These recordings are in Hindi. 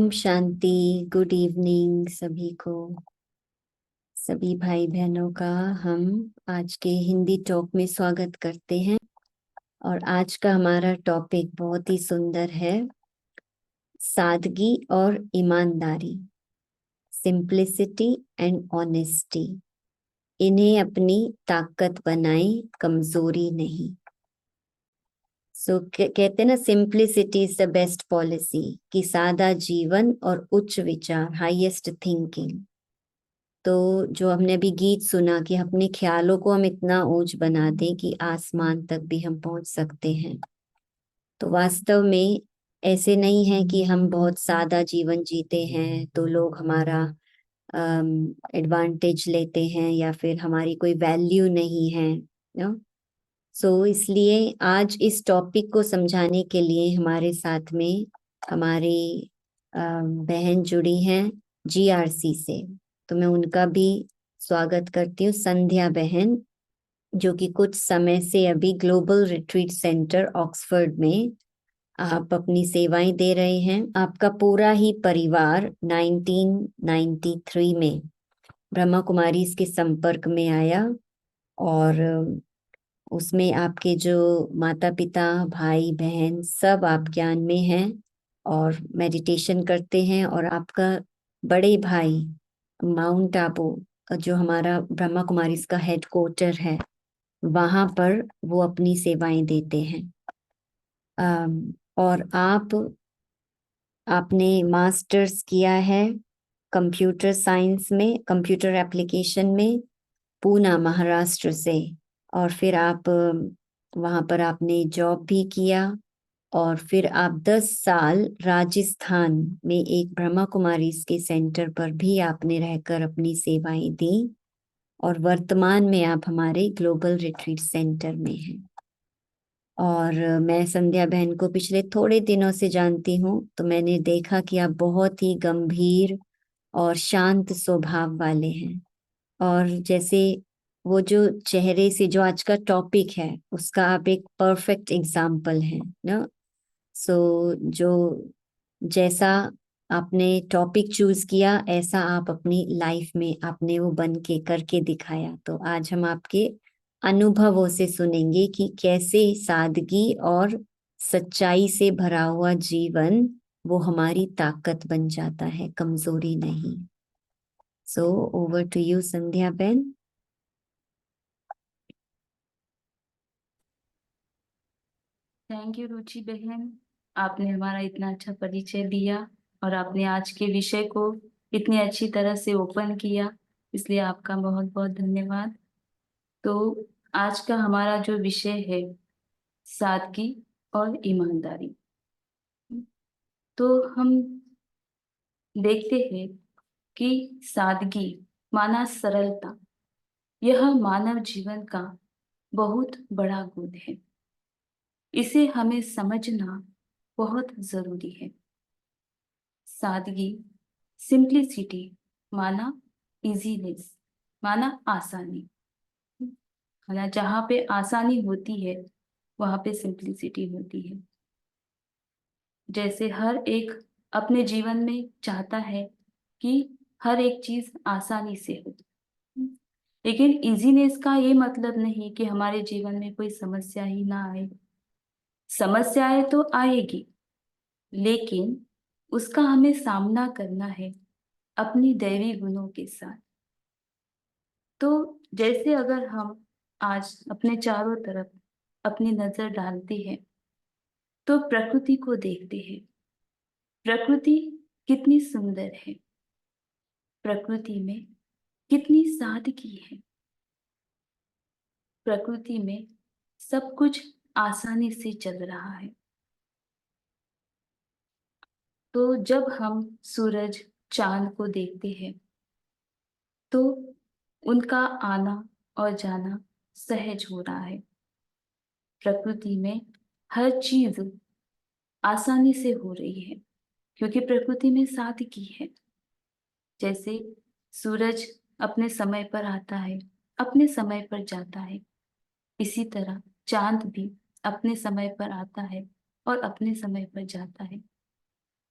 ओम शांति। गुड इवनिंग सभी को, सभी भाई बहनों का हम आज के हिंदी टॉक में स्वागत करते हैं। और आज का हमारा टॉपिक बहुत ही सुंदर है, सादगी और ईमानदारी, सिंप्लिसिटी एंड ऑनेस्टी। इन्हें अपनी ताकत बनाएं, कमजोरी नहीं। कहते हैं ना, simplicity is the best policy, कि सादा जीवन और उच्च विचार, हाईएस्ट थिंकिंग। तो जो हमने अभी गीत सुना कि अपने ख्यालों को हम इतना ऊंच बना दें कि आसमान तक भी हम पहुंच सकते हैं, तो वास्तव में ऐसे नहीं है कि हम बहुत सादा जीवन जीते हैं तो लोग हमारा एडवांटेज लेते हैं या फिर हमारी कोई वैल्यू नहीं है, नो। इसलिए आज इस टॉपिक को समझाने के लिए हमारे साथ में हमारी बहन जुड़ी हैं जीआरसी से। तो मैं उनका भी स्वागत करती हूँ, संध्या बहन, जो कि कुछ समय से अभी ग्लोबल रिट्रीट सेंटर ऑक्सफोर्ड में आप अपनी सेवाएं दे रहे हैं। आपका पूरा ही परिवार 1993 में ब्रह्मा कुमारी के संपर्क में आया, और उसमें आपके जो माता पिता, भाई बहन सब आप ज्ञान में हैं और मेडिटेशन करते हैं। और आपका बड़े भाई माउंट आबू, जो हमारा ब्रह्मा कुमारी का हेडक्वार्टर है, वहां पर वो अपनी सेवाएं देते हैं। और आपने मास्टर्स किया है कंप्यूटर साइंस में, कंप्यूटर एप्लीकेशन में, पूना महाराष्ट्र से। और फिर आप वहाँ पर आपने जॉब भी किया, और फिर आप 10 साल राजस्थान में एक ब्रह्मा कुमारी के सेंटर पर भी आपने रहकर अपनी सेवाएं दी। और वर्तमान में आप हमारे ग्लोबल रिट्रीट सेंटर में हैं। और मैं संध्या बहन को पिछले थोड़े दिनों से जानती हूँ, तो मैंने देखा कि आप बहुत ही गंभीर और शांत स्वभाव वाले हैं। और जैसे वो जो चेहरे से, जो आज का टॉपिक है, उसका आप एक परफेक्ट एग्जाम्पल हैं ना। जो जैसा आपने टॉपिक चूज किया, ऐसा आप अपनी लाइफ में आपने वो बन के करके दिखाया। तो आज हम आपके अनुभवों से सुनेंगे कि कैसे सादगी और सच्चाई से भरा हुआ जीवन वो हमारी ताकत बन जाता है, कमजोरी नहीं। So over to you Sandhya ben. Thank you Ruchi बहन, आपने हमारा इतना अच्छा परिचय दिया और आपने आज के विषय को इतनी अच्छी तरह से ओपन किया, इसलिए आपका बहुत बहुत धन्यवाद। तो आज का हमारा जो विषय है, सादगी और ईमानदारी। तो हम देखते हैं कि सादगी माना सरलता, यह मानव जीवन का बहुत बड़ा गुण है। इसे हमें समझना बहुत जरूरी है। सादगी, सिंप्लिसिटी माना इजीनेस, माना आसानी। है ना, जहाँ पे आसानी होती है वहां पे सिंप्लिसिटी होती है। जैसे हर एक अपने जीवन में चाहता है कि हर एक चीज आसानी से हो, लेकिन इजीनेस का ये मतलब नहीं कि हमारे जीवन में कोई समस्या ही ना आए। समस्याएं तो आएगी, लेकिन उसका हमें सामना करना है अपनी दैवी गुणों के साथ। तो जैसे अगर हम आज अपने चारों तरफ अपनी नजर डालते हैं तो प्रकृति को देखते हैं। प्रकृति कितनी सुंदर है, प्रकृति में कितनी सादगी है, प्रकृति में सब कुछ आसानी से चल रहा है। तो जब हम सूरज, चांद को देखते हैं तो उनका आना और जाना सहज हो रहा है। प्रकृति में हर चीज आसानी से हो रही है क्योंकि प्रकृति में सादगी है। जैसे सूरज अपने समय पर आता है, अपने समय पर जाता है, इसी तरह चांद भी अपने समय पर आता है और अपने समय पर जाता है।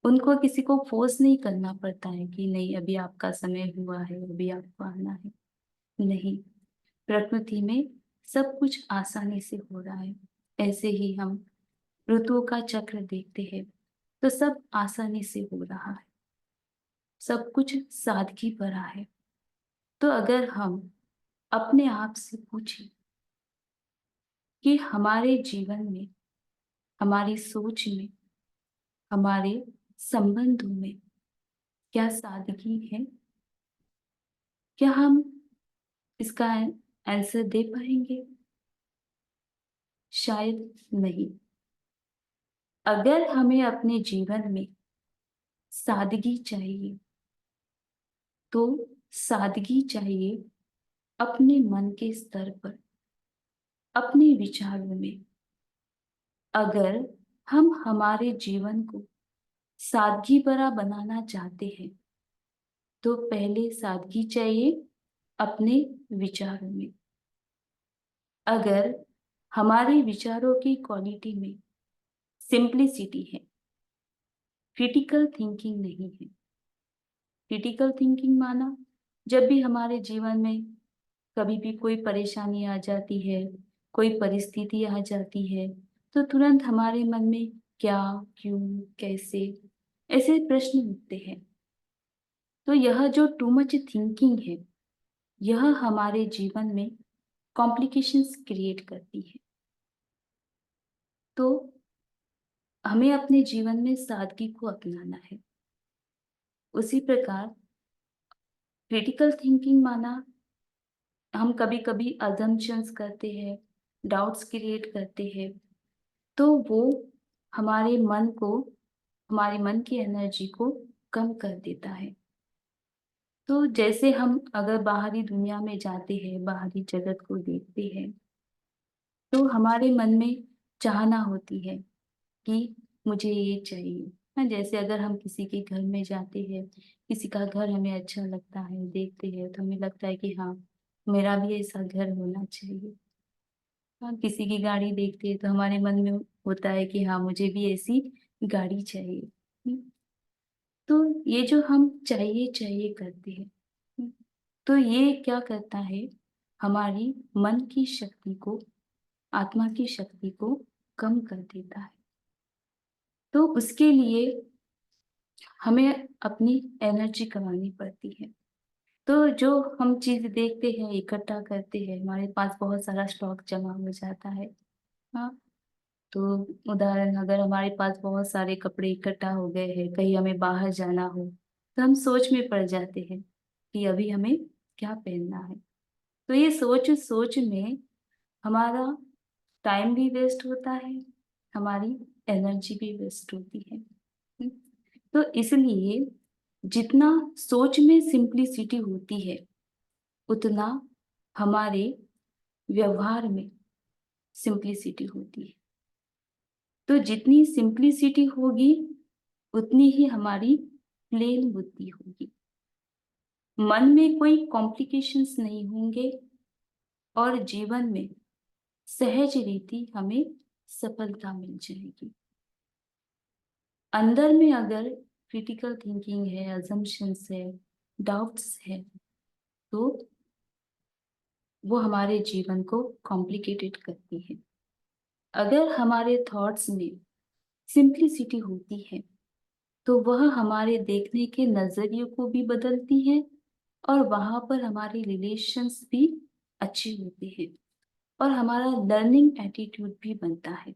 उनको किसी को फोर्स नहीं करना पड़ता है कि नहीं अभी आपका समय हुआ है, अभी आपको आना है। नहीं, प्रकृति में सब कुछ आसानी से हो रहा है। ऐसे ही हम ऋतुओं का चक्र देखते हैं तो सब आसानी से हो रहा है, सब कुछ सादगी भरा है। तो अगर हम अपने आप से पूछें कि हमारे जीवन में, हमारी सोच में, हमारे संबंधों में क्या सादगी है, क्या हम इसका आंसर दे पाएंगे? शायद नहीं। अगर हमें अपने जीवन में सादगी चाहिए तो सादगी चाहिए अपने मन के स्तर पर, अपने विचारों में। अगर हम हमारे जीवन को सादगी भरा बनाना चाहते हैं तो पहले सादगी चाहिए अपने विचारों में। अगर हमारे विचारों की क्वालिटी में सिंप्लिसिटी है, क्रिटिकल थिंकिंग नहीं है। क्रिटिकल थिंकिंग माना जब भी हमारे जीवन में कभी भी कोई परेशानी आ जाती है, कोई परिस्थिति आ जाती है, तो तुरंत हमारे मन में क्या, क्यों, कैसे, ऐसे प्रश्न उठते हैं। तो यह जो टू मच थिंकिंग है, यह हमारे जीवन में कॉम्प्लिकेशंस क्रिएट करती है। तो हमें अपने जीवन में सादगी को अपनाना है। उसी प्रकार क्रिटिकल थिंकिंग माना हम कभी कभी अजम्पशंस करते हैं, डाउट्स क्रिएट करते हैं, तो वो हमारे मन को, हमारे मन की एनर्जी को कम कर देता है। तो जैसे हम अगर बाहरी दुनिया में जाते हैं, बाहरी जगत को देखते हैं, तो हमारे मन में चाहना होती है कि मुझे ये चाहिए। हाँ, जैसे अगर हम किसी के घर में जाते हैं, किसी का घर हमें अच्छा लगता है, देखते हैं तो हमें लगता है कि हाँ, मेरा भी ऐसा घर होना चाहिए। हाँ, किसी की गाड़ी देखते हैं तो हमारे मन में होता है कि हाँ, मुझे भी ऐसी गाड़ी चाहिए। तो ये जो हम चाहिए चाहिए करते हैं, तो ये क्या करता है, हमारी मन की शक्ति को, आत्मा की शक्ति को कम कर देता है। तो उसके लिए हमें अपनी एनर्जी कमानी पड़ती है। तो जो हम चीज देखते हैं, इकट्ठा करते हैं, हमारे पास बहुत सारा स्टॉक जमा हो जाता है। हाँ, तो उदाहरण, अगर हमारे पास बहुत सारे कपड़े इकट्ठा हो गए हैं, कहीं हमें बाहर जाना हो, तो हम सोच में पड़ जाते हैं कि अभी हमें क्या पहनना है। तो ये सोच सोच में हमारा टाइम भी वेस्ट होता है, हमारी एनर्जी भी वेस्ट होती है। तो इसलिए जितना सोच में सिंप्लिसिटी होती है, उतना हमारे व्यवहार में सिंप्लिसिटी होती है। तो जितनी सिंप्लिसिटी होगी उतनी ही हमारी प्लेन बुद्धि होगी। मन में कोई कॉम्प्लिकेशंस नहीं होंगे और जीवन में सहज रीति हमें सफलता मिल जाएगी। अंदर में अगर क्रिटिकल थिंकिंग है, अजम्पशंस है, डाउट्स है, तो वो हमारे जीवन को कॉम्प्लिकेटेड करती है। अगर हमारे थॉट्स में सिंप्लिसिटी होती है तो वह हमारे देखने के नजरिए को भी बदलती है और वहां पर हमारे रिलेशंस भी अच्छे होते हैं और हमारा लर्निंग एटीट्यूड भी बनता है।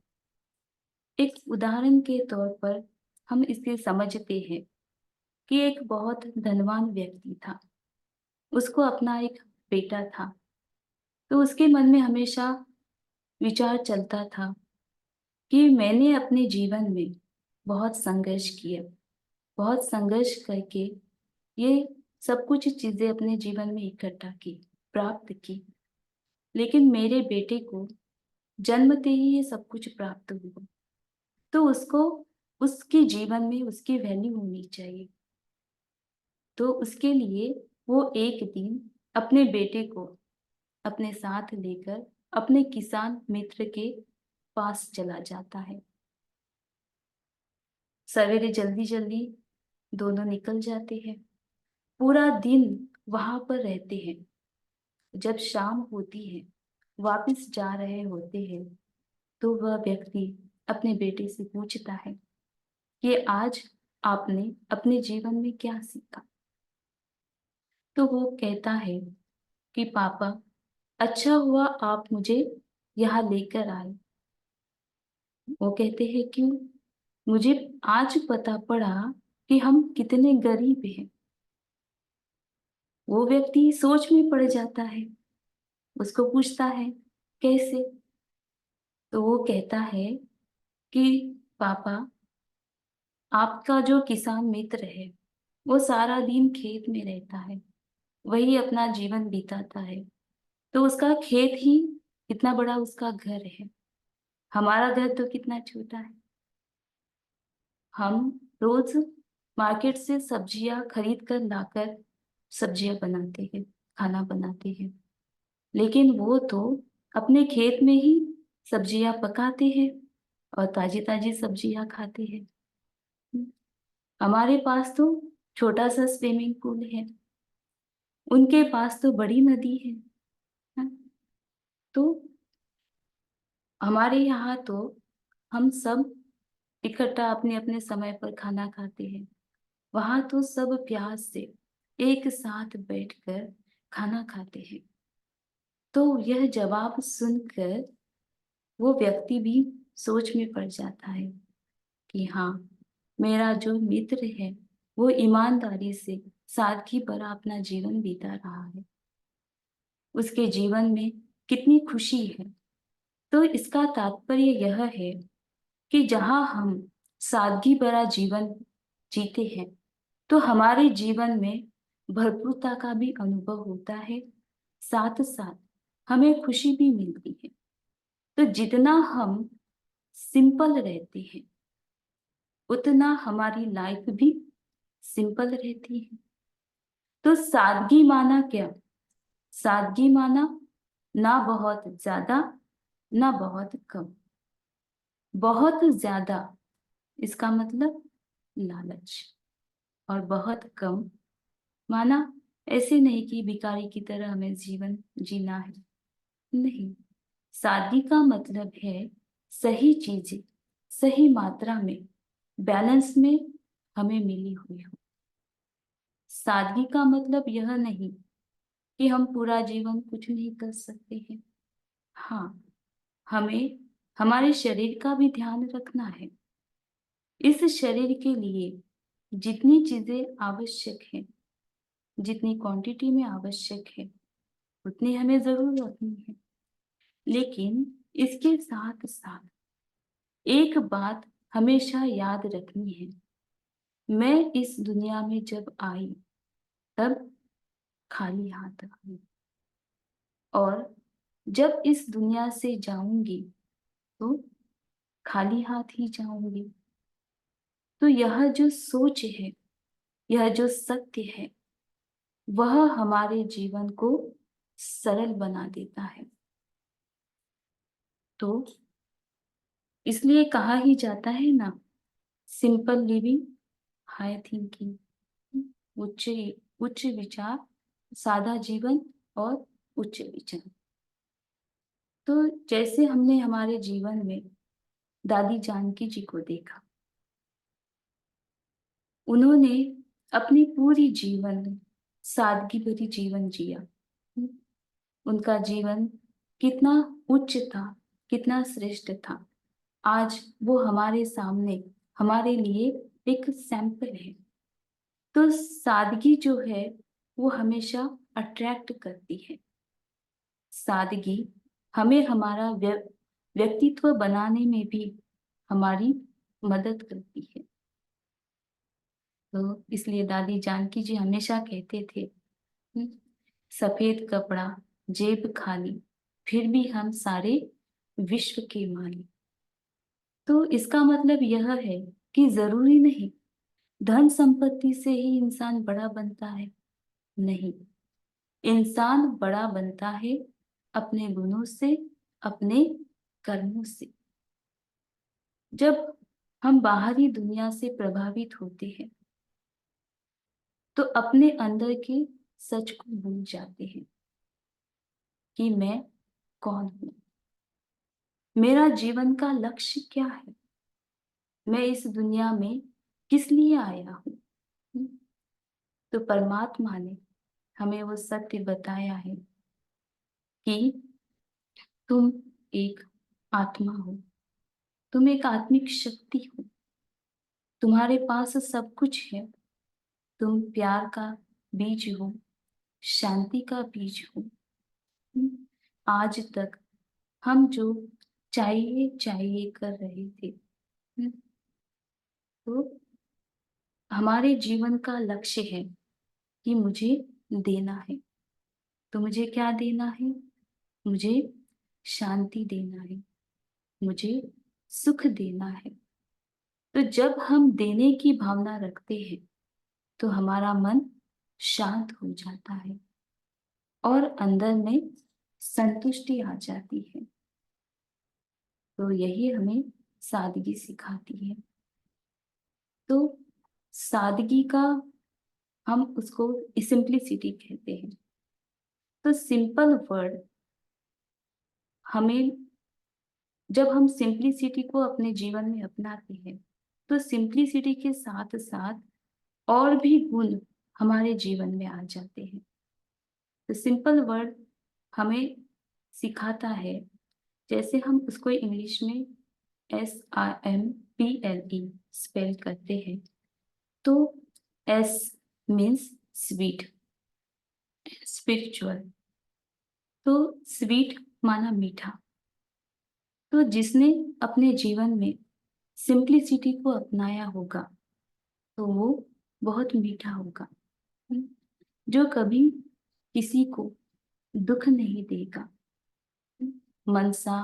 एक उदाहरण के तौर पर हम इसे समझते हैं कि एक बहुत धनवान व्यक्ति था, उसको अपना एक बेटा था। तो उसके मन में हमेशा विचार चलता था कि मैंने अपने जीवन में बहुत संघर्ष किया, बहुत संघर्ष करके ये सब कुछ चीजें अपने जीवन में इकट्ठा की, प्राप्त की, लेकिन मेरे बेटे को जन्मते ही ये सब कुछ प्राप्त हुआ। तो उसको, उसके जीवन में उसकी वैल्यू होनी चाहिए। तो उसके लिए वो एक दिन अपने बेटे को अपने साथ लेकर अपने किसान मित्र के पास चला जाता है। सवेरे जल्दी जल्दी दोनों निकल जाते हैं, पूरा दिन वहां पर रहते हैं। जब शाम होती है, वापस जा रहे होते हैं, तो वह व्यक्ति अपने बेटे से पूछता है कि आज आपने अपने जीवन में क्या सीखा। तो वो कहता है कि पापा, अच्छा हुआ आप मुझे यहाँ लेकर आए। वो कहते हैं क्यों? मुझे आज पता पड़ा कि हम कितने गरीब हैं। वो व्यक्ति सोच में पड़ जाता है, उसको पूछता है कैसे? तो वो कहता है कि पापा, आपका जो किसान मित्र है वो सारा दिन खेत में रहता है, वही अपना जीवन बिताता है, तो उसका खेत ही इतना बड़ा उसका घर है। हमारा घर तो कितना छोटा है। हम रोज मार्केट से सब्जियां खरीद कर लाकर सब्जियां बनाते हैं, खाना बनाते हैं, लेकिन वो तो अपने खेत में ही सब्जियां पकाते हैं और ताजी ताजी सब्जियां खाते हैं। हमारे पास तो छोटा सा स्विमिंग पूल है, उनके पास तो बड़ी नदी है। हाँ, तो हमारे यहाँ तो हम सब इकट्ठा अपने अपने समय पर खाना खाते हैं। वहां तो सब प्यार से एक साथ बैठकर खाना खाते हैं। तो यह जवाब सुनकर वो व्यक्ति भी सोच में पड़ जाता है कि हाँ, मेरा जो मित्र है वो ईमानदारी से सादगी भरा अपना जीवन बिता रहा है, उसके जीवन में कितनी खुशी है। तो इसका तात्पर्य यह है कि जहाँ हम सादगी भरा जीवन जीते हैं, तो हमारे जीवन में भरपूरता का भी अनुभव होता है, साथ साथ हमें खुशी भी मिलती है। तो जितना हम सिंपल रहते हैं, उतना हमारी लाइफ भी सिंपल रहती है। तो सादगी माना क्या? सादगी माना ना बहुत ज्यादा, ना बहुत कम। बहुत ज्यादा इसका मतलब लालच, और बहुत कम माना ऐसे नहीं कि भिखारी की तरह हमें जीवन जीना है। नहीं, सादगी का मतलब है सही चीजें सही मात्रा में, बैलेंस में हमें मिली हुई हो। सादगी का मतलब यह नहीं कि हम पूरा जीवन कुछ नहीं कर सकते हैं। हाँ, हमें हमारे शरीर का भी ध्यान रखना है। इस शरीर के लिए जितनी चीजें आवश्यक है, जितनी क्वांटिटी में आवश्यक है, उतनी हमें जरूर रखनी है। लेकिन इसके साथ साथ एक बात हमेशा याद रखनी है। मैं इस दुनिया में जब आई तब खाली हाथ आई, और जब इस दुनिया से जाऊंगी तो खाली हाथ ही जाऊंगी। तो यह जो सोच है, यह जो सत्य है, वह हमारे जीवन को सरल बना देता है। तो इसलिए कहा ही जाता है ना, सिंपल लिविंग, हाई थिंकिंग, उच्च उच्च विचार, सादा जीवन और उच्च विचार। तो जैसे हमने हमारे जीवन में दादी जानकी जी को देखा, उन्होंने अपनी पूरी जीवन सादगी भरी जीवन जिया। उनका जीवन कितना उच्च था, कितना श्रेष्ठ था। आज वो हमारे सामने हमारे लिए एक सैंपल है। तो सादगी जो है वो हमेशा अट्रैक्ट करती है। सादगी हमें हमारा व्यक्तित्व बनाने में भी हमारी मदद करती है। तो इसलिए दादी जानकी जी हमेशा कहते थे, "हम्म, सफेद कपड़ा, जेब खाली, फिर भी हम सारे विश्व के मालिक।" तो इसका मतलब यह है कि जरूरी नहीं धन संपत्ति से ही इंसान बड़ा बनता है। नहीं, इंसान बड़ा बनता है अपने गुणों से, अपने कर्मों से। जब हम बाहरी दुनिया से प्रभावित होते हैं तो अपने अंदर के सच को भूल जाते हैं कि मैं कौन हूं, मेरा जीवन का लक्ष्य क्या है, मैं इस दुनिया में किस लिए आया हूं। तो परमात्मा ने हमें वो सत्य बताया है कि तुम एक आत्मा हो, तुम एक आत्मिक शक्ति हो, तुम्हारे पास सब कुछ है, तुम प्यार का बीज हो, शांति का बीज हो। आज तक हम जो चाहिए चाहिए कर रहे थे, तो हमारे जीवन का लक्ष्य है कि मुझे देना है। तो मुझे क्या देना है? मुझे शांति देना है, मुझे सुख देना है। तो जब हम देने की भावना रखते हैं तो हमारा मन शांत हो जाता है और अंदर में संतुष्टि आ जाती है। तो यही हमें सादगी सिखाती है। तो सादगी का हम उसको सिंप्लिसिटी कहते हैं। तो सिंपल वर्ड हमें, जब हम सिंप्लिसिटी को अपने जीवन में अपनाते हैं तो सिंप्लिसिटी के साथ साथ और भी गुण हमारे जीवन में आ जाते हैं। तो सिंपल वर्ड हमें सिखाता है, जैसे हम उसको इंग्लिश में SIMPLE स्पेल करते हैं। तो S मीन्स स्वीट, स्पिरिचुअल। तो स्वीट माना मीठा। तो जिसने अपने जीवन में सिंप्लिसिटी को अपनाया होगा तो वो बहुत मीठा होगा। जो कभी किसी को दुख नहीं देगा, मनसा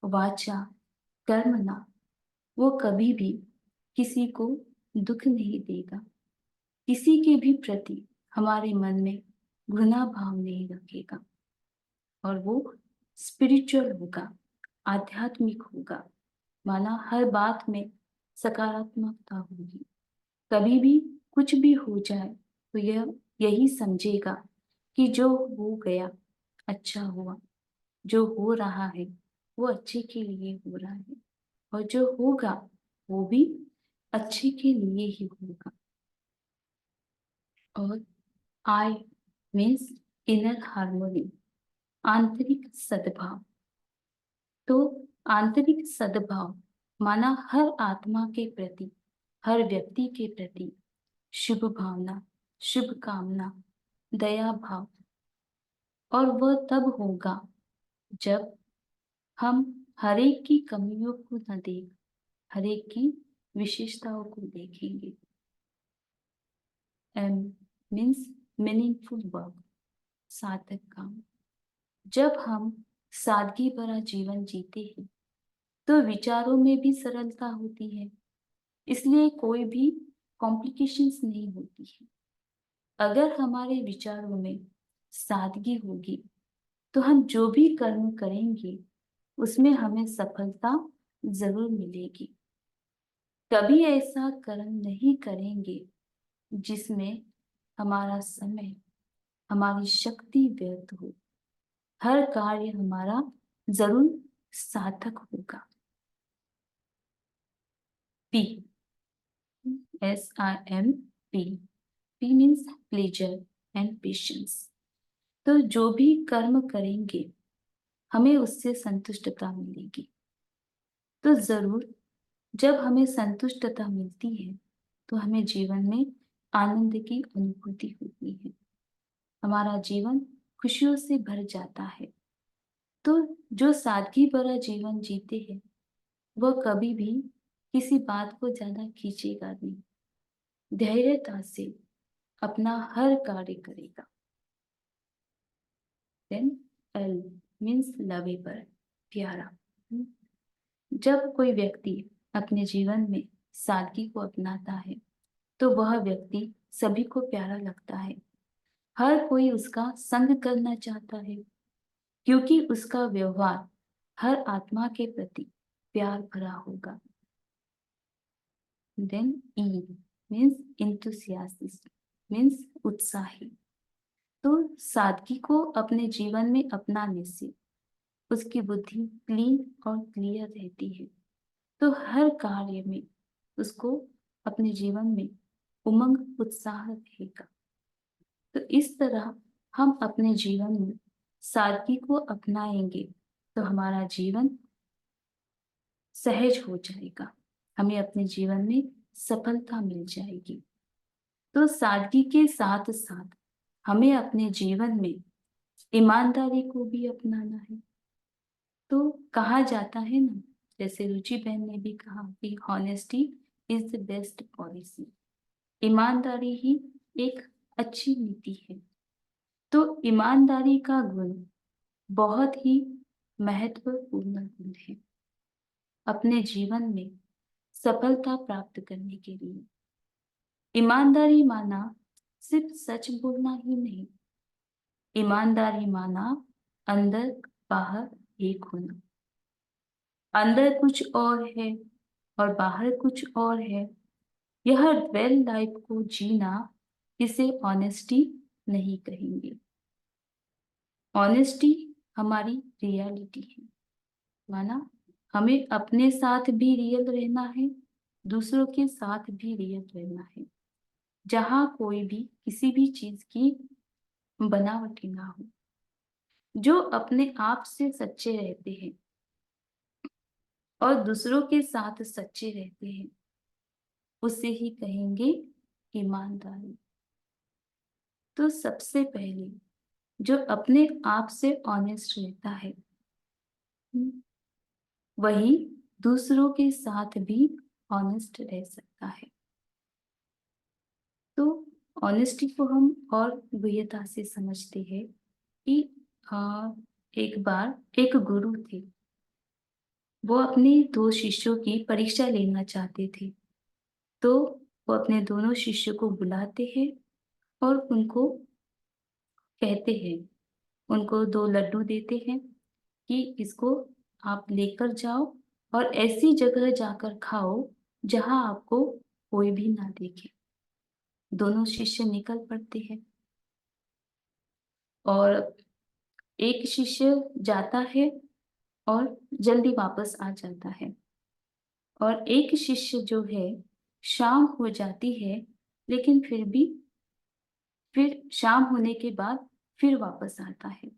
वाचा कर्मणा, वो कभी भी किसी को दुख नहीं देगा, किसी के भी प्रति हमारे मन में घृणा भाव नहीं रखेगा, और वो स्पिरिचुअल होगा, आध्यात्मिक होगा। माना हर बात में सकारात्मकता होगी। कभी भी कुछ भी हो जाए तो यह यही समझेगा कि जो हो गया अच्छा हुआ, जो हो रहा है वो अच्छे के लिए हो रहा है, और जो होगा वो भी अच्छे के लिए ही होगा। और आई मीन्स इनर हार्मोनी, आंतरिक सद्भाव। तो आंतरिक सद्भाव माना हर आत्मा के प्रति, हर व्यक्ति के प्रति शुभ भावना, शुभ कामना, दया भाव। और वह तब होगा जब हम हरेक की कमियों को न देख, हरेक की विशेषताओं को देखेंगे। एम मीन्स मीनिंगफुल वर्क, सार्थक काम। जब हम सादगी भरा जीवन जीते हैं तो विचारों में भी सरलता होती है, इसलिए कोई भी कॉम्प्लिकेशंस नहीं होती है। अगर हमारे विचारों में सादगी होगी तो हम जो भी कर्म करेंगे उसमें हमें सफलता जरूर मिलेगी। कभी ऐसा कर्म नहीं करेंगे जिसमें हमारा समय, हमारी शक्ति व्यर्थ हो। हर कार्य हमारा जरूर सार्थक होगा। P, SIMP, P means pleasure and patience. तो जो भी कर्म करेंगे हमें उससे संतुष्टता मिलेगी। तो जरूर जब हमें संतुष्टता मिलती है तो हमें जीवन में आनंद की अनुभूति होती है, हमारा जीवन खुशियों से भर जाता है। तो जो सादगी भरा जीवन जीते हैं वह कभी भी किसी बात को ज्यादा खींचेगा नहीं, धैर्यता से अपना हर कार्य करेगा। देन L मीन्स लवेबल, प्यारा। जब कोई व्यक्ति अपने जीवन में सादगी को अपनाता है तो वह व्यक्ति सभी को प्यारा लगता है। हर कोई उसका संग करना चाहता है क्योंकि उसका व्यवहार हर आत्मा के प्रति प्यार भरा होगा। Then E means enthusiastic means उत्साही। तो सादगी को अपने जीवन में अपनाने से उसकी बुद्धि क्लीन और क्लियर रहती है। तो हर कार्य में उसको अपने जीवन में उमंग उत्साह रहेगा। तो इस तरह हम अपने जीवन में सादगी को अपनाएंगे तो हमारा जीवन सहज हो जाएगा, हमें अपने जीवन में सफलता मिल जाएगी। तो सादगी के साथ साथ हमें अपने जीवन में ईमानदारी को भी अपनाना है। तो कहा जाता है ना, जैसे रुचि बहन ने भी कहा कि honesty is the best policy, ईमानदारी ही एक अच्छी नीति है। तो ईमानदारी का गुण बहुत ही महत्वपूर्ण गुण है अपने जीवन में सफलता प्राप्त करने के लिए। ईमानदारी माना सिर्फ सच बोलना ही नहीं, ईमानदारी माना अंदर बाहर एक होना। अंदर कुछ और है और बाहर कुछ और है। यह ड्वेल लाइफ को जीना, इसे ऑनेस्टी नहीं कहेंगे। ऑनेस्टी हमारी रियलिटी है, माना हमें अपने साथ भी रियल रहना है, दूसरों के साथ भी रियल रहना है, जहां कोई भी किसी भी चीज की बनावटी ना हो। जो अपने आप से सच्चे रहते हैं और दूसरों के साथ सच्चे रहते हैं, उसे ही कहेंगे ईमानदारी। तो सबसे पहले जो अपने आप से ऑनेस्ट रहता है, वही दूसरों के साथ भी ऑनेस्ट रह सकता है। तो ऑनेस्टी को हम और गहनता से समझते हैं कि एक बार एक गुरु थे, वो अपने दो शिष्यों की परीक्षा लेना चाहते थे। तो वो अपने दोनों शिष्यों को बुलाते हैं और उनको कहते हैं, उनको दो लड्डू देते हैं कि इसको आप लेकर जाओ और ऐसी जगह जाकर खाओ जहां आपको कोई भी ना देखे। दोनों शिष्य निकल पड़ते हैं और एक शिष्य जाता है और जल्दी वापस आ जाता है, और एक शिष्य जो है, शाम हो जाती है लेकिन फिर शाम होने के बाद फिर वापस आता है।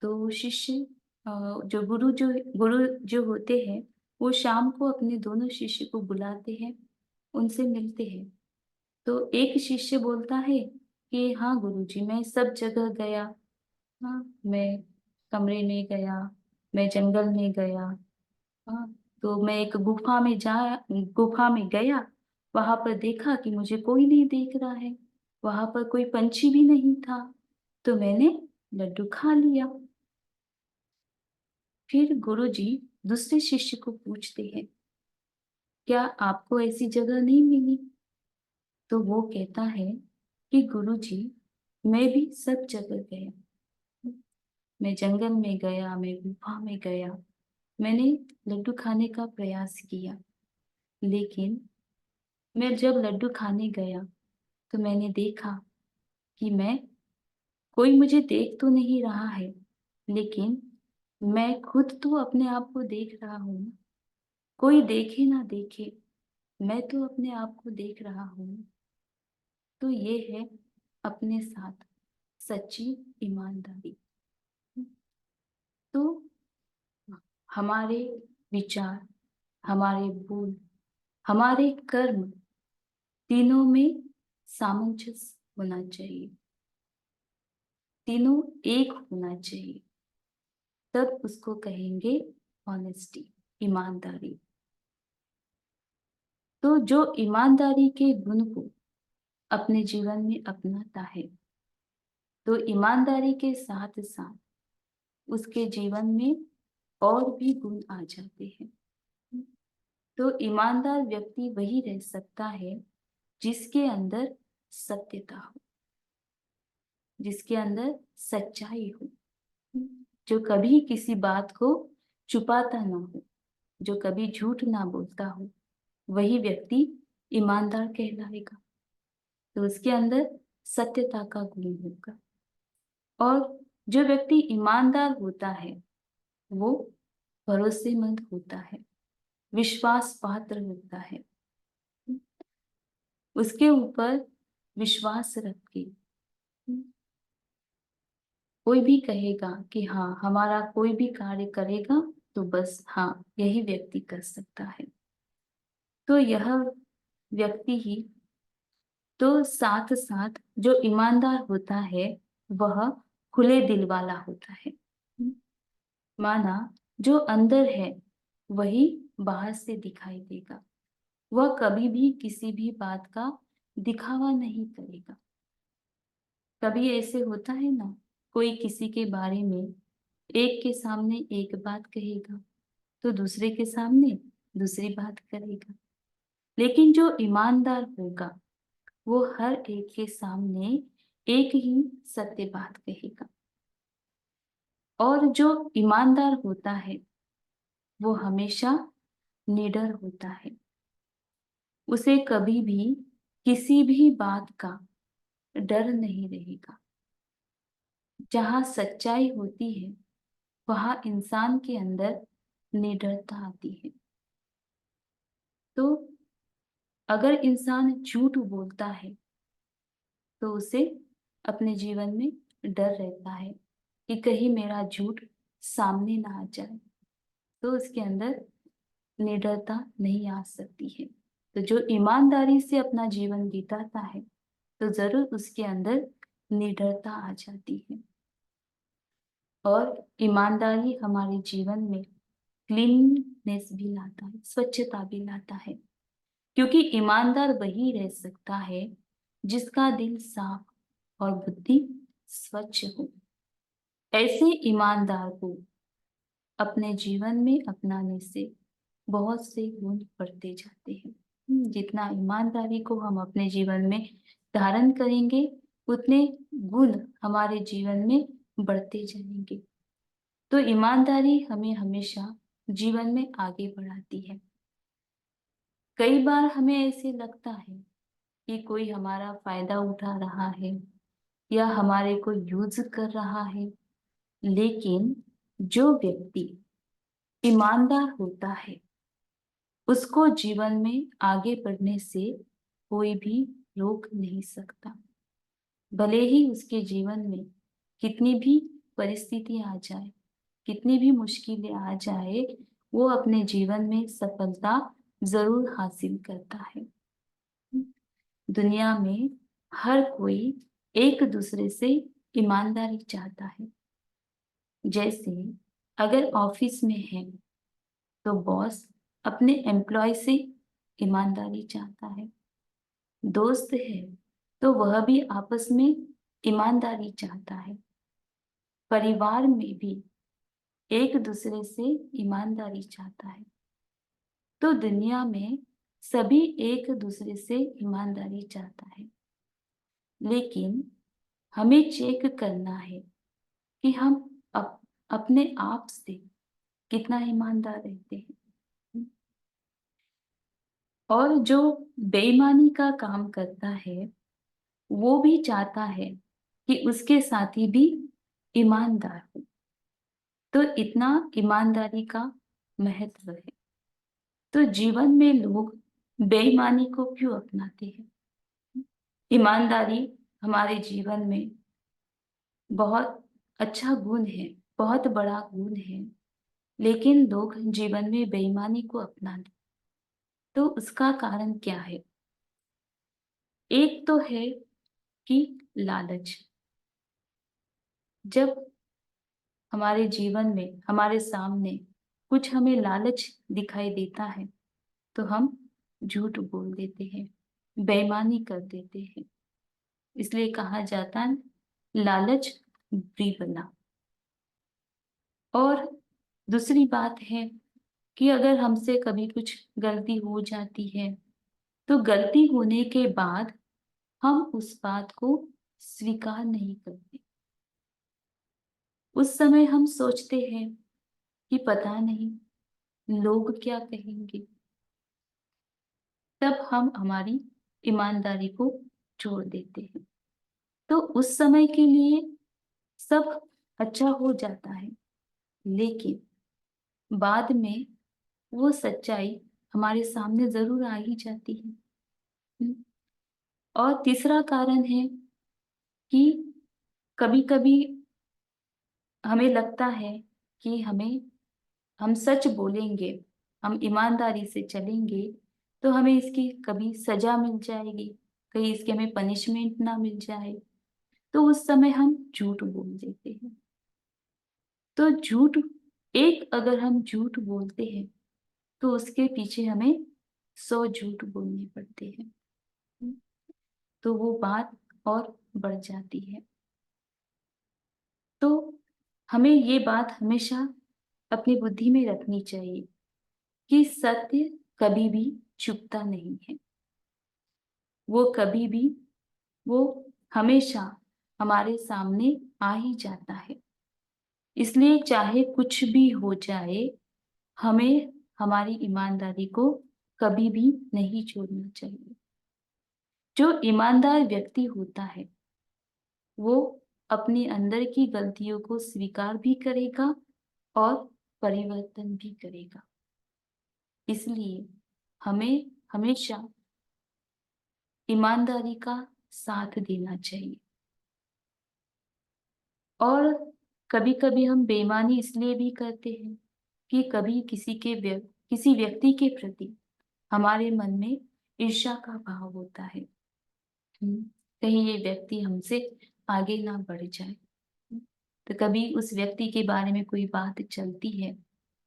तो शिष्य गुरु जो होते हैं, वो शाम को अपने दोनों शिष्य को बुलाते हैं, उनसे मिलते हैं। तो एक शिष्य बोलता है कि हाँ गुरुजी, मैं सब जगह गया, हाँ मैं कमरे में गया, मैं जंगल में गया, हाँ तो मैं एक गुफा में गया, वहां पर देखा कि मुझे कोई नहीं देख रहा है, वहां पर कोई पंछी भी नहीं था, तो मैंने लड्डू खा लिया। फिर गुरुजी दूसरे शिष्य को पूछते हैं, क्या आपको ऐसी जगह नहीं मिली? तो वो कहता है कि गुरुजी, मैं भी सब जगह गया, मैं जंगल में गया, मैं गुफा में गया, मैंने लड्डू खाने का प्रयास किया, लेकिन मैं जब लड्डू खाने गया तो मैंने देखा कि कोई मुझे देख तो नहीं रहा है, लेकिन मैं खुद तो अपने आप को देख रहा हूँ ना। कोई देखे ना देखे, मैं तो अपने आप को देख रहा हूँ। तो ये है अपने साथ सच्ची ईमानदारी। तो हमारे विचार, हमारे बोल, हमारे कर्म, तीनों में सामंजस्य होना चाहिए, तीनों एक होना चाहिए, तब उसको कहेंगे ऑनेस्टी, ईमानदारी। तो जो ईमानदारी के गुण को अपने जीवन में अपनाता है, तो ईमानदारी के साथ साथ उसके जीवन में और भी गुण आ जाते हैं। तो ईमानदार व्यक्ति वही रह सकता है जिसके अंदर सत्यता हो, जिसके अंदर सच्चाई हो, जो कभी किसी बात को छुपाता ना हो, जो कभी झूठ ना बोलता हो, वही व्यक्ति ईमानदार कहलाएगा। तो उसके अंदर सत्यता का गुण होगा। और जो व्यक्ति ईमानदार होता है वो भरोसेमंद होता है, विश्वास पात्र होता है। उसके ऊपर विश्वास रख के कोई भी कहेगा कि हाँ हमारा कोई भी कार्य करेगा तो बस हाँ यही व्यक्ति कर सकता है। तो यह व्यक्ति ही, तो साथ साथ जो ईमानदार होता है वह खुले दिल वाला होता है। माना जो अंदर है वही बाहर से दिखाई देगा। वह कभी भी किसी भी बात का दिखावा नहीं करेगा। कभी ऐसे होता है ना, कोई किसी के बारे में एक के सामने एक बात कहेगा तो दूसरे के सामने दूसरी बात करेगा। लेकिन जो ईमानदार होगा वो हर एक के सामने एक ही सत्य बात कहेगा। और जो ईमानदार होता है वो हमेशा निडर होता है। उसे कभी भी किसी भी बात का डर नहीं रहेगा। जहां सच्चाई होती है वहां इंसान के अंदर निडरता आती है। तो अगर इंसान झूठ बोलता है तो उसे अपने जीवन में डर रहता है कि कहीं मेरा झूठ सामने ना आ जाए, तो उसके अंदर निडरता नहीं आ सकती है। तो जो ईमानदारी से अपना जीवन बिताता है तो जरूर उसके अंदर निडरता आ जाती है। और ईमानदारी हमारे जीवन में क्लीननेस भी लाता है, स्वच्छता भी लाता है। क्योंकि ईमानदार वही रह सकता है जिसका दिल साफ और बुद्धि स्वच्छ हो। ऐसे ईमानदार को अपने जीवन में अपनाने से बहुत से गुण बढ़ते जाते हैं। जितना ईमानदारी को हम अपने जीवन में धारण करेंगे उतने गुण हमारे जीवन में बढ़ते जाएंगे। तो ईमानदारी हमें हमेशा जीवन में आगे बढ़ाती है। कई बार हमें ऐसे लगता है कि कोई हमारा फायदा उठा रहा है या हमारे को यूज कर रहा है, लेकिन जो व्यक्ति ईमानदार होता है उसको जीवन में आगे बढ़ने से कोई भी रोक नहीं सकता। भले ही उसके जीवन में कितनी भी परिस्थिति आ जाए, कितनी भी मुश्किलें आ जाए, वो अपने जीवन में सफलता जरूर हासिल करता है। दुनिया में हर कोई एक दूसरे से ईमानदारी चाहता है। जैसे अगर ऑफिस में है तो बॉस अपने एम्प्लॉय से ईमानदारी चाहता है। दोस्त है तो वह भी आपस में ईमानदारी चाहता है। परिवार में भी एक दूसरे से ईमानदारी चाहता है। तो दुनिया में सभी एक दूसरे से ईमानदारी चाहता है। लेकिन हमें चेक करना है कि हम अपने आप से कितना ईमानदार रहते हैं। और जो बेईमानी का काम करता है वो भी चाहता है कि उसके साथी भी ईमानदार हो। तो इतना ईमानदारी का महत्व है। तो जीवन में लोग बेईमानी को क्यों अपनाते हैं? ईमानदारी हमारे जीवन में बहुत अच्छा गुण है, बहुत बड़ा गुण है, लेकिन लोग जीवन में बेईमानी को अपनाते। तो उसका कारण क्या है? एक तो है कि लालच। जब हमारे जीवन में हमारे सामने कुछ हमें लालच दिखाई देता है तो हम झूठ बोल देते हैं, बेईमानी कर देते हैं। इसलिए कहा जाता है लालच बुरी बला। और दूसरी बात है कि अगर हमसे कभी कुछ गलती हो जाती है तो गलती होने के बाद हम उस बात को स्वीकार नहीं करते। उस समय हम सोचते हैं कि पता नहीं लोग क्या कहेंगे, तब हम हमारी ईमानदारी को छोड़ देते हैं। तो उस समय के लिए सब अच्छा हो जाता है, लेकिन बाद में वो सच्चाई हमारे सामने जरूर आ ही जाती है। और तीसरा कारण है कि कभी-कभी हमें लगता है कि हम सच बोलेंगे, हम ईमानदारी से चलेंगे, तो हमें इसकी कभी सजा मिल जाएगी, कहीं इसकी हमें पनिशमेंट ना मिल जाए, तो उस समय हम झूठ बोल देते हैं। तो अगर हम झूठ बोलते हैं तो उसके पीछे हमें 100 झूठ बोलने पड़ते हैं, तो वो बात और बढ़ जाती है। तो हमें ये बात हमेशा अपनी बुद्धि में रखनी चाहिए कि सत्य कभी भी छुपता नहीं है। वो हमेशा हमारे सामने आ ही जाता है। इसलिए चाहे कुछ भी हो जाए, हमें हमारी ईमानदारी को कभी भी नहीं छोड़ना चाहिए। जो ईमानदार व्यक्ति होता है वो अपने अंदर की गलतियों को स्वीकार भी करेगा और परिवर्तन भी करेगा। इसलिए हमें हमेशा ईमानदारी का साथ देना चाहिए। और कभी कभी हम बेईमानी इसलिए भी करते हैं कि कभी किसी व्यक्ति के प्रति हमारे मन में ईर्ष्या का भाव होता है। कहीं ये व्यक्ति हमसे आगे ना बढ़ जाए। तो कभी उस व्यक्ति के बारे में कोई बात चलती है,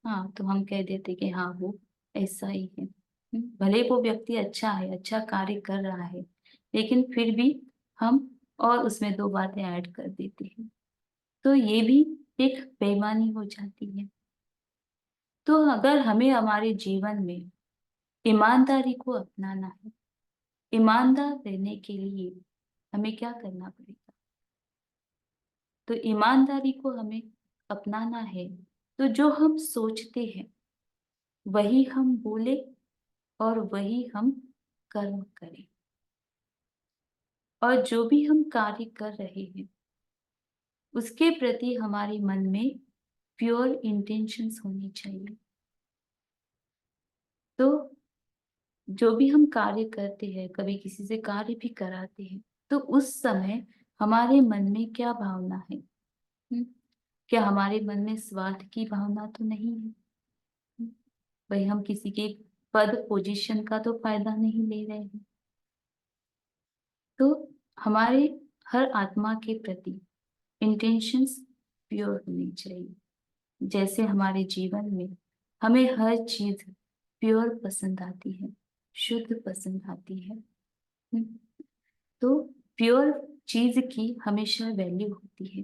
हाँ, तो हम कह देते कि हाँ वो ऐसा ही है। भले वो व्यक्ति अच्छा है, अच्छा कार्य कर रहा है, लेकिन फिर भी हम और उसमें दो बातें ऐड कर देते हैं, तो ये भी एक बेईमानी हो जाती है। तो अगर हमें हमारे जीवन में ईमानदारी को अपनाना है, ईमानदार रहने के लिए हमें क्या करना पड़ेगा? तो ईमानदारी को हमें अपनाना है तो जो हम सोचते हैं वही हम बोले और वही हम कर्म करें। और जो भी हम कार्य कर रहे हैं उसके प्रति हमारे मन में प्योर इंटेंशंस होनी चाहिए। तो जो भी हम कार्य करते हैं, कभी किसी से कार्य भी कराते हैं, तो उस समय हमारे मन में क्या भावना है? क्या हमारे मन में स्वार्थ की भावना तो नहीं है? भाई हम किसी के पद पोजीशन का तो फायदा नहीं ले रहे हैं। तो हमारे हर आत्मा के प्रति इंटेंशंस प्योर होनी चाहिए। जैसे हमारे जीवन में हमें हर चीज प्योर पसंद आती है, शुद्ध पसंद आती है। तो प्योर चीज की हमेशा वैल्यू होती है।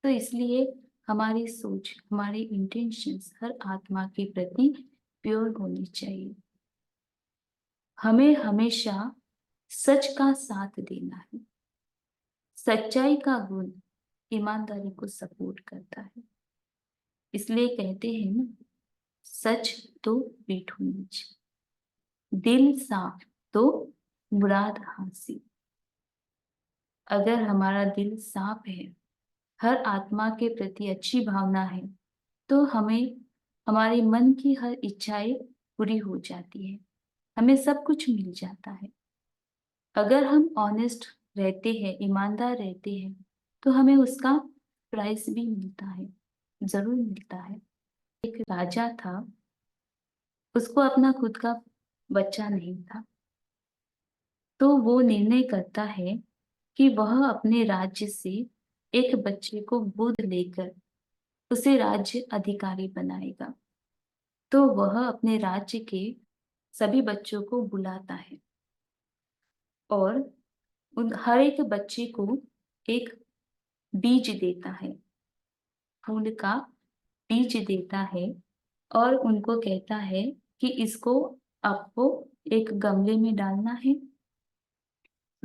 तो इसलिए हमारी सोच, हमारे इंटेंशंस हर आत्मा के प्रति प्योर होनी चाहिए। हमें हमेशा सच का साथ देना है। सच्चाई का गुण ईमानदारी को सपोर्ट करता है। इसलिए कहते हैं ना, सच तो मीठू मीठ, दिल साफ तो मुराद हासिल। अगर हमारा दिल साफ है, हर आत्मा के प्रति अच्छी भावना है, तो हमें हमारे मन की हर इच्छाएं पूरी हो जाती है, हमें सब कुछ मिल जाता है। अगर हम ऑनेस्ट रहते हैं, ईमानदार रहते हैं, तो हमें उसका प्राइस भी मिलता है, जरूर मिलता है। एक राजा था, उसको अपना खुद का बच्चा नहीं था, तो वो निर्णय करता है कि वह अपने राज्य से एक बच्चे को गोद लेकर उसे राज्य अधिकारी बनाएगा। तो वह अपने राज्य के सभी बच्चों को बुलाता है और उन हर एक बच्चे को एक बीज देता है, फूल का बीज देता है, और उनको कहता है कि इसको आपको एक गमले में डालना है,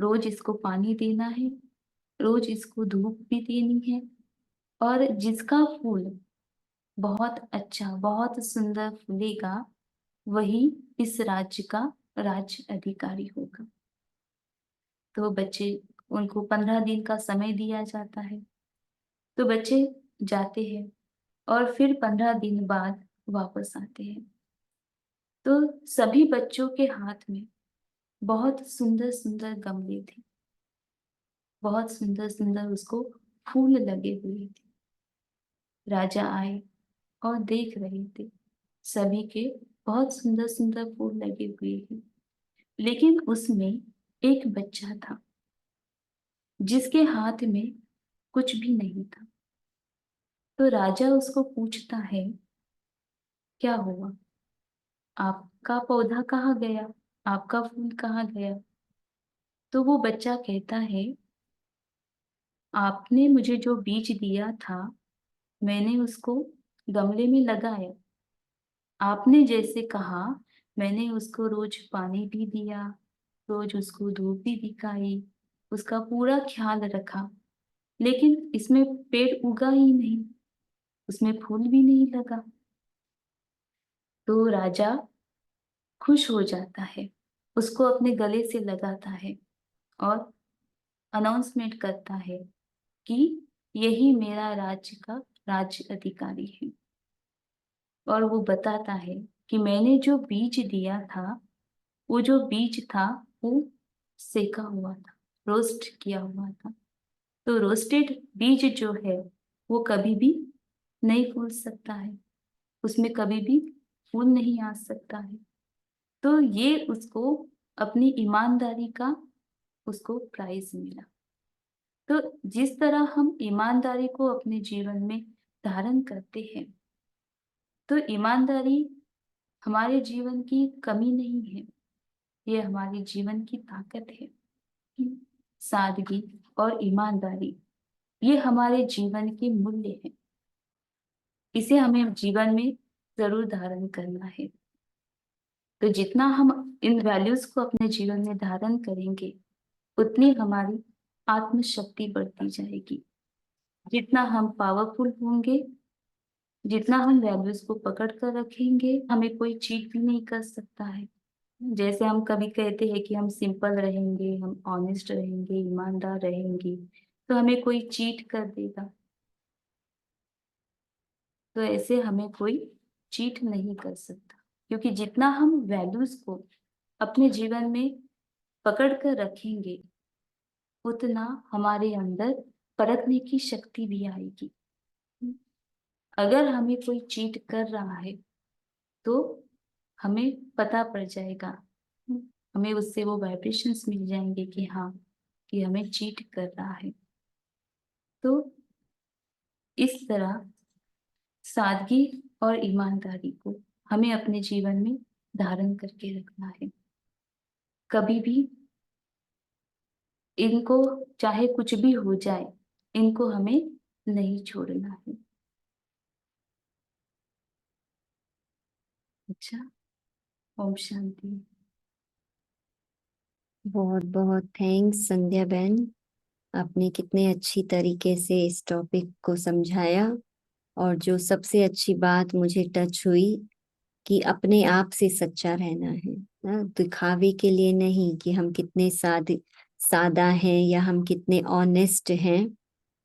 रोज इसको पानी देना है, रोज इसको धूप भी देनी है, और जिसका फूल बहुत अच्छा, बहुत सुंदर फूलेगा, वही इस राज्य का राज्य अधिकारी होगा। तो बच्चे, उनको 15 दिन का समय दिया जाता है। तो बच्चे जाते हैं और फिर 15 दिन बाद वापस आते हैं। तो सभी बच्चों के हाथ में बहुत सुंदर सुंदर गमले थे, बहुत सुंदर सुंदर उसको फूल लगे हुए थे। राजा आए और देख रहे थे, सभी के बहुत सुंदर सुंदर फूल लगे हुए हैं, लेकिन उसमें एक बच्चा था जिसके हाथ में कुछ भी नहीं था। तो राजा उसको पूछता है, क्या हुआ, आपका पौधा कहाँ गया, आपका फूल कहाँ गया? तो वो बच्चा कहता है, आपने मुझे जो बीज दिया था, मैंने उसको गमले में लगाया। आपने जैसे कहा, मैंने उसको रोज पानी भी दिया, रोज उसको धूप भी दिखाई, उसका पूरा ख्याल रखा, लेकिन इसमें पेड़ उगा ही नहीं, उसमें फूल भी नहीं लगा। तो राजा खुश हो जाता है, उसको अपने गले से लगाता है और अनाउंसमेंट करता है कि यही मेरा राज्य का राज्य अधिकारी है। और वो बताता है कि मैंने जो बीज दिया था, वो जो बीज था वो सेका हुआ था, रोस्ट किया हुआ था। तो रोस्टेड बीज जो है वो कभी भी नहीं फूल सकता है, उसमें कभी भी फूल नहीं आ सकता है। तो ये उसको अपनी ईमानदारी का उसको प्राइज मिला। तो जिस तरह हम ईमानदारी को अपने जीवन में धारण करते हैं, तो ईमानदारी हमारे जीवन की कमी नहीं है, ये हमारे जीवन की ताकत है। सादगी और ईमानदारी, ये हमारे जीवन के मूल्य हैं, इसे हमें जीवन में जरूर धारण करना है। तो जितना हम इन वैल्यूज को अपने जीवन में धारण करेंगे, उतनी हमारी आत्मशक्ति बढ़ती जाएगी। जितना हम पावरफुल होंगे, जितना हम वैल्यूज को पकड़ कर रखेंगे, हमें कोई चीट भी नहीं कर सकता है। जैसे हम कभी कहते हैं कि हम सिंपल रहेंगे, हम ऑनेस्ट रहेंगे, ईमानदार रहेंगे, तो हमें कोई चीट कर देगा। तो ऐसे हमें कोई चीट नहीं कर सकता, क्योंकि जितना हम वैल्यूज को अपने जीवन में पकड़ कर रखेंगे, उतना हमारे अंदर परखने की शक्ति भी आएगी। अगर हमें कोई चीट कर रहा है तो हमें पता पड़ जाएगा, हमें उससे वो वाइब्रेशंस मिल जाएंगे कि हाँ, कि हमें चीट कर रहा है। तो इस तरह सादगी और ईमानदारी को हमें अपने जीवन में धारण करके रखना है। कभी भी इनको, चाहे कुछ भी हो जाए, इनको हमें नहीं छोड़ना है। अच्छा, ओम शांति। बहुत बहुत थैंक्स संध्या बहन, आपने कितने अच्छी तरीके से इस टॉपिक को समझाया। और जो सबसे अच्छी बात मुझे टच हुई कि अपने आप से सच्चा रहना है ना, दिखावे के लिए नहीं कि हम कितने सादा हैं या हम कितने ऑनेस्ट हैं,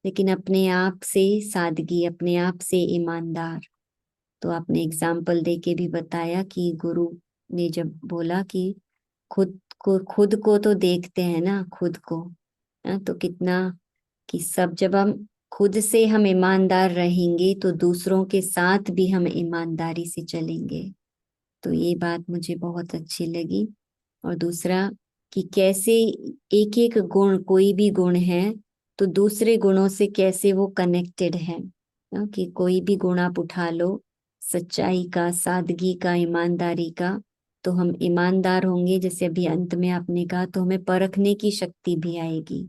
लेकिन अपने आप से सादगी, अपने आप से ईमानदार। तो आपने एग्जाम्पल दे के भी बताया कि गुरु ने जब बोला कि खुद को तो देखते हैं ना, खुद को, तो कितना कि सब जब हम खुद से हम ईमानदार रहेंगे तो दूसरों के साथ भी हम ईमानदारी से चलेंगे। तो ये बात मुझे बहुत अच्छी लगी। और दूसरा कि कैसे एक एक गुण, कोई भी गुण है तो दूसरे गुणों से कैसे वो कनेक्टेड है, कि कोई भी गुण आप उठा लो, सच्चाई का, सादगी का, ईमानदारी का, तो हम ईमानदार होंगे, जैसे अभी अंत में आपने कहा, तो हमें परखने की शक्ति भी आएगी।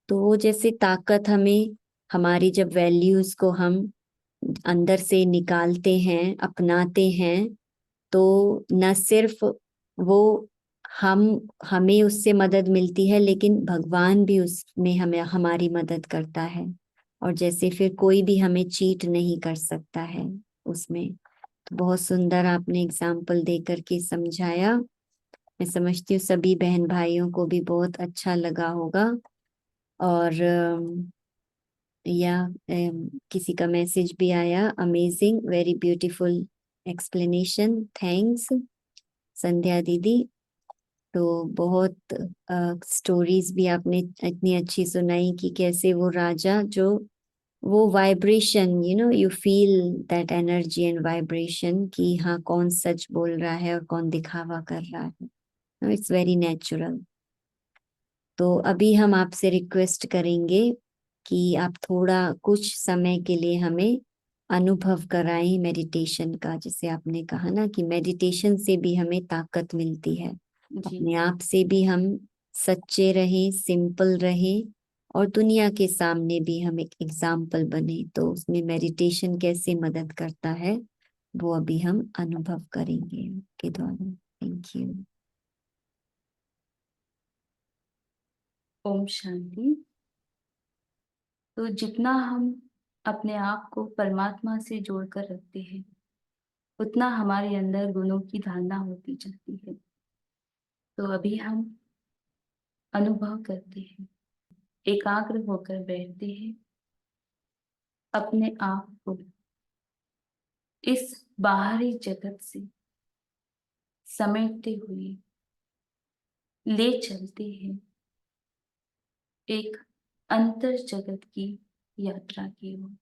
तो वो जैसे ताकत हमें, हमारी जब वैल्यूज को हम अंदर से निकालते हैं, अपनाते हैं, तो न सिर्फ वो हम हमें उससे मदद मिलती है, लेकिन भगवान भी उसमें हमें हमारी मदद करता है। और जैसे फिर कोई भी हमें चीट नहीं कर सकता है उसमें। तो बहुत सुंदर आपने एग्जाम्पल दे करके समझाया। मैं समझती हूँ सभी बहन भाइयों को भी बहुत अच्छा लगा होगा। और या किसी का मैसेज भी आया, amazing, very beautiful explanation, thanks Sandhya didi. तो बहुत स्टोरीज भी आपने इतनी अच्छी सुनाई कि कैसे वो राजा जो वो vibration, you feel that energy and vibration कि हाँ कौन सच बोल रहा है और कौन दिखावा कर रहा है। It's very natural. तो अभी हम आपसे रिक्वेस्ट करेंगे कि आप थोड़ा कुछ समय के लिए हमें अनुभव कराएं मेडिटेशन का। जैसे आपने कहा ना कि मेडिटेशन से भी हमें ताकत मिलती है, जी अपने आप से भी हम सच्चे रहें, सिंपल रहें, और दुनिया के सामने भी हम एक एग्जाम्पल बने। तो उसमें मेडिटेशन कैसे मदद करता है वो अभी हम अनुभव करेंगे के द्वारा। Thank you. ओम शांति। तो जितना हम अपने आप को परमात्मा से जोड़कर रखते हैं, उतना हमारे अंदर गुणों की धारणा होती जाती है। तो अभी हम अनुभव करते हैं, एकाग्र होकर बैठते हैं, अपने आप को इस बाहरी जगत से समेटते हुए ले चलते हैं एक अंतर जगत की यात्रा की ओर।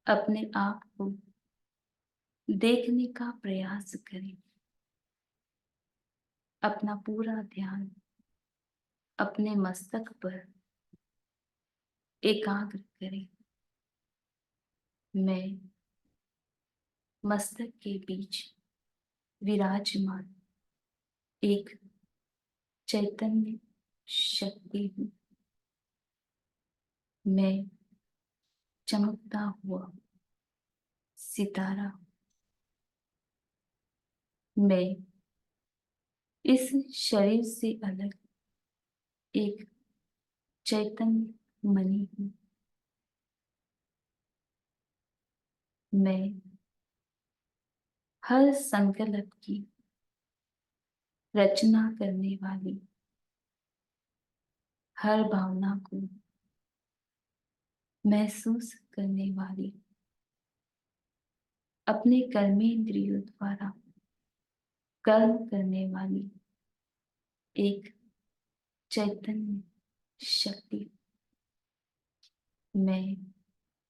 अपने आप को देखने का प्रयास करें। अपना पूरा ध्यान अपने मस्तक पर एकाग्र करें। मैं मस्तक के बीच विराजमान एक चैतन्य शक्ति हूँ। मैं चमकता हुआ सितारा। मैं इस शरीर से अलग एक चैतन्य मणि हूँ। मैं हर संकल्प की रचना करने वाली, हर भावना को महसूस करने वाली, अपने कर्मेंद्रियों द्वारा कर्म करने वाली एक चैतन्य शक्ति। मैं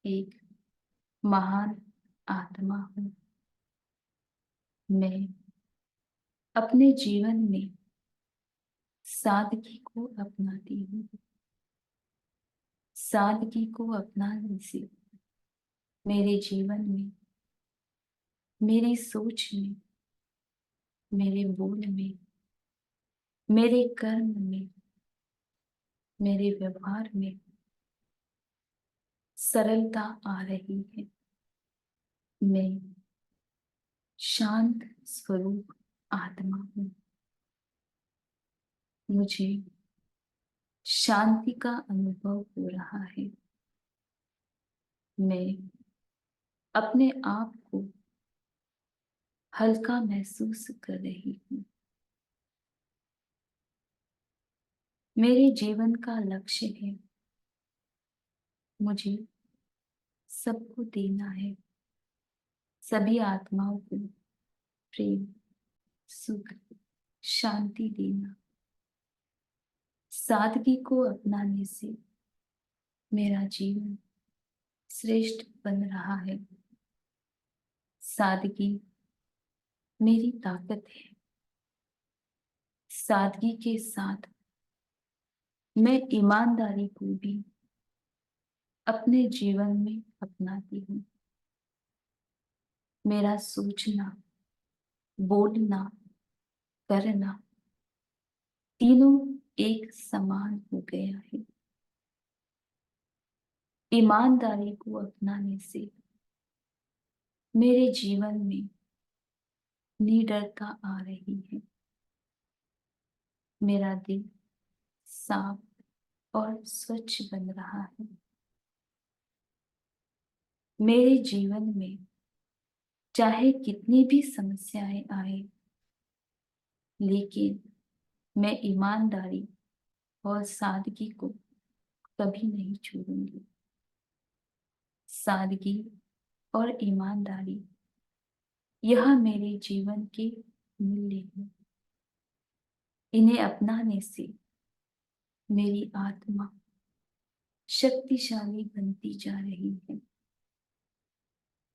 एक महान आत्मा हूँ। मैं अपने जीवन में सादगी को अपनाती हूँ। सादगी को अपनाने से मेरे जीवन में, मेरी सोच में, मेरे बोल में, मेरे कर्म में, मेरे व्यवहार में सरलता आ रही है। मैं शांत स्वरूप आत्मा हूँ। मुझे शांति का अनुभव हो रहा है। मैं अपने आप को हल्का महसूस कर रही हूँ। मेरे जीवन का लक्ष्य है, मुझे सबको देना है, सभी आत्माओं को प्रेम, सुख, शांति देना। सादगी को अपनाने से मेरा जीवन श्रेष्ठ बन रहा है। सादगी मेरी ताकत है। सादगी के साथ मैं ईमानदारी को भी अपने जीवन में अपनाती हूँ। मेरा सोचना, बोलना, करना तीनों एक समान हो गया है। ईमानदारी को अपनाने से मेरे जीवन में निडरता आ रही है। मेरा दिल साफ और स्वच्छ बन रहा है। मेरे जीवन में चाहे कितनी भी समस्याएं आए, लेकिन मैं ईमानदारी और सादगी को कभी नहीं छोड़ूंगी। सादगी और ईमानदारी यह मेरे जीवन के मूल्य हैं। इन्हें अपनाने से मेरी आत्मा शक्तिशाली बनती जा रही है।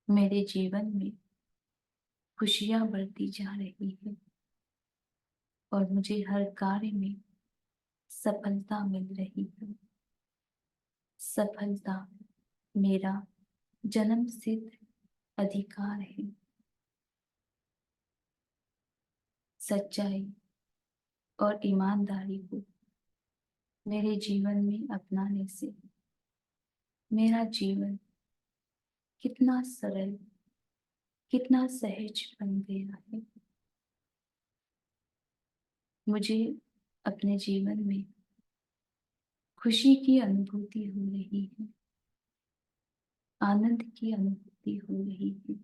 मेरे जीवन में खुशियां बढ़ती जा रही है और मुझे हर कार्य में सफलता मिल रही है। सफलता मेरा जन्मसिद्ध अधिकार है। सच्चाई और ईमानदारी को मेरे जीवन में अपनाने से मेरा जीवन कितना सरल, कितना सहज बन गया है। मुझे अपने जीवन में खुशी की अनुभूति हो रही है, आनंद की अनुभूति हो रही है।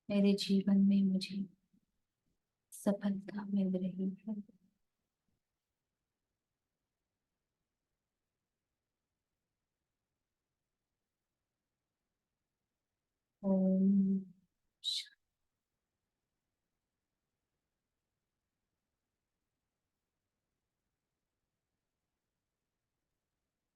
मेरे जीवन में मुझे सफलता मिल रही है। ओम